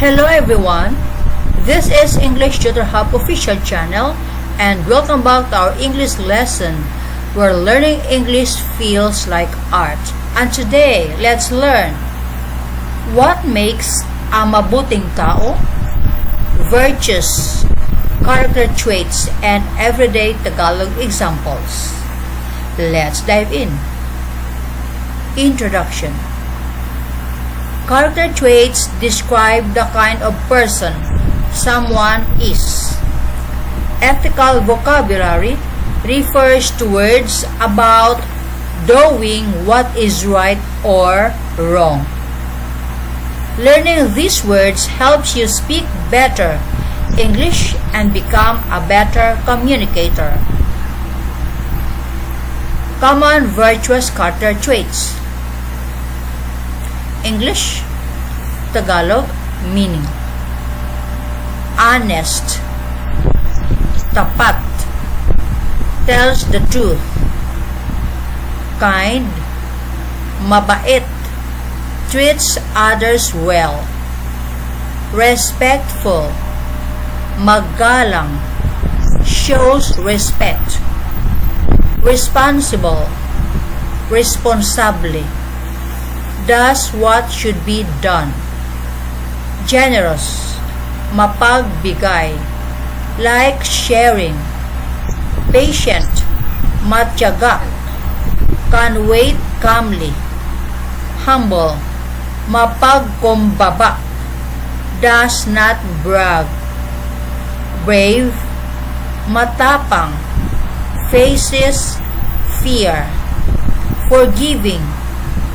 Hello everyone, this is English Tutor Hub official channel and welcome back to our English lesson where learning English feels like art. And today, let's learn what makes a mabuting tao, virtues, character traits, and everyday Tagalog examples. Let's dive in. Introduction. Character traits describe the kind of person someone is. Ethical vocabulary refers to words about doing what is right or wrong. Learning these words helps you speak better English and become a better communicator. Common virtuous character traits. English, Tagalog, meaning. Honest, tapat, tells the truth. Kind, mabait, treats others well. Respectful, magalang, shows respect. Responsible, responsable, does what should be done. Generous, mapagbigay, like sharing. Patient, matyaga, can wait calmly. Humble, mapagkumbaba, does not brag. Brave, matapang, faces fear. Forgiving,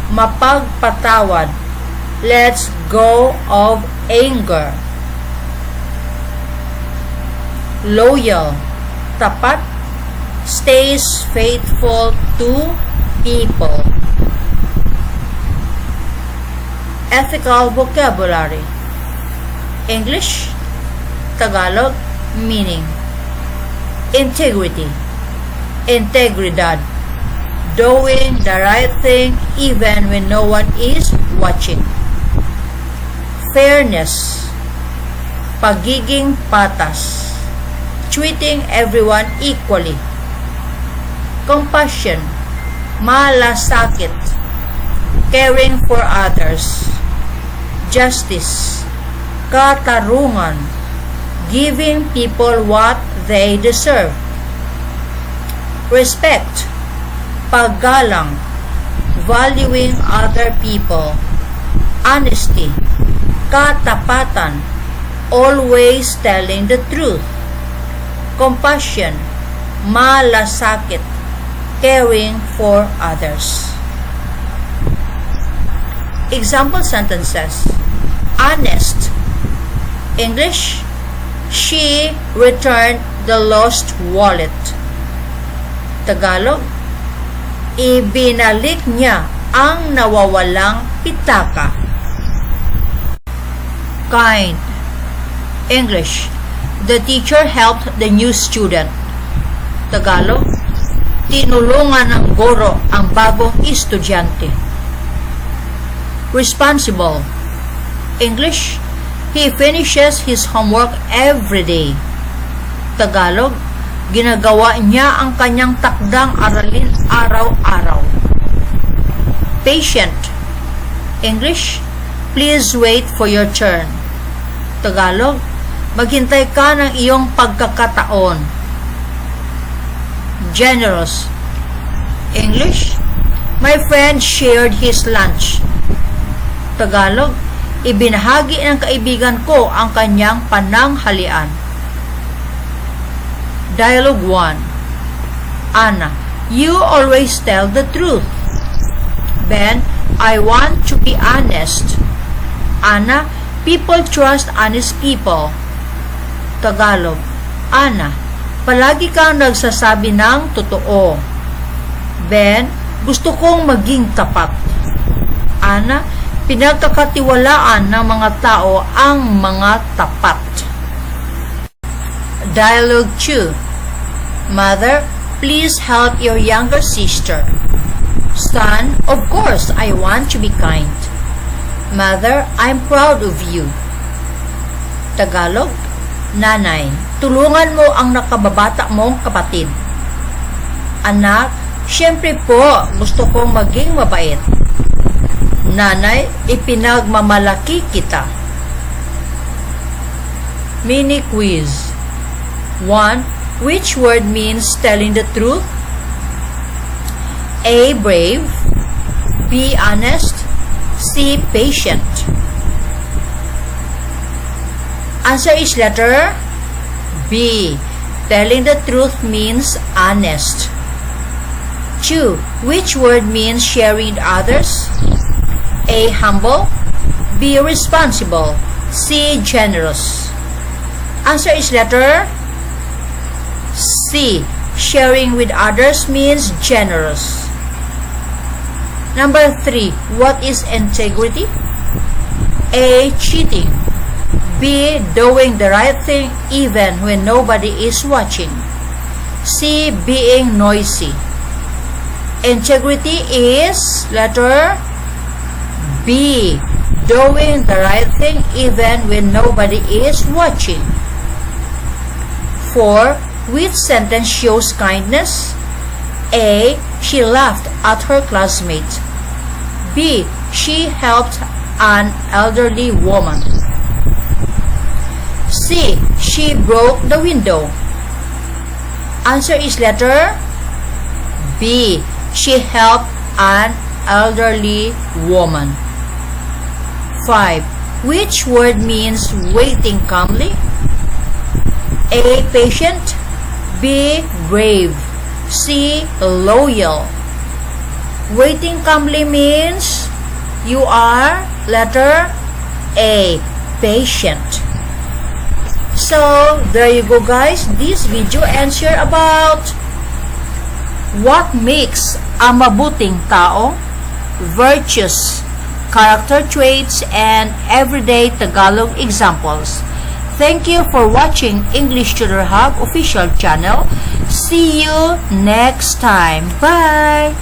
mapagpatawad, lets go of anger. Loyal, tapat, stays faithful to people. Ethical vocabulary. English, Tagalog, meaning. Integrity, integridad, doing the right thing even when no one is watching. Fairness, pagiging patas, treating everyone equally. Compassion, malasakit, caring for others. Justice, katarungan, giving people what they deserve. Respect, paggalang, valuing other people. Honesty, katapatan, always telling the truth. Compassion, malasakit, caring for others. Example sentences. Honest. English, she returned the lost wallet. Tagalog, ibinalik niya ang nawawalang pitaka. Kind. English, the teacher helped the new student. Tagalog, tinulungan ng guro ang bagong estudyante. Responsible. English, he finishes his homework every day. Tagalog, ginagawa niya ang kanyang takdang aralin araw-araw. Patient. English, please wait for your turn. Tagalog, maghintay ka ng iyong pagkakataon. Generous. English, my friend shared his lunch. Tagalog, ibinahagi ng kaibigan ko ang kanyang pananghalian. Dialogue 1. Anna, you always tell the truth. Ben, I want to be honest. Anna, people trust honest people. Tagalog, Anna, palagi kang nagsasabi ng totoo. Ben, gusto kong maging tapat. Anna, pinagkakatiwalaan ng mga tao ang mga tapat. Dialogue 2. Mother, please help your younger sister. Son, of course, I want to be kind. Mother, I'm proud of you. Tagalog, nanay, tulungan mo ang nakababata mong kapatid. Anak, syempre po, gusto kong maging mabait. Nanay, ipinagmamalaki kita. Mini quiz. 1. Which word means telling the truth? A. Brave. B. Honest. C. Patient. Answer is letter B. Telling the truth means honest. 2. Which word means sharing with others? A. Humble. B. Responsible. C. Generous. Answer is letter C. Sharing with others means generous. Number 3. What is integrity? A. Cheating. B. Doing the right thing even when nobody is watching. C. Being noisy. Integrity is letter B. Doing the right thing even when nobody is watching. 4. Which sentence shows kindness? A. She laughed at her classmate. B. She helped an elderly woman. C. She broke the window. Answer is letter B. She helped an elderly woman. 5. Which word means waiting calmly? A. Patient. B. Brave. C. Loyal. Waiting calmly means you are letter A. Patient. So, there you go guys. This video answer about what makes a mabuting tao, virtues, character traits, and everyday Tagalog examples. Thank you for watching English Tutor Hub official channel. See you next time. Bye!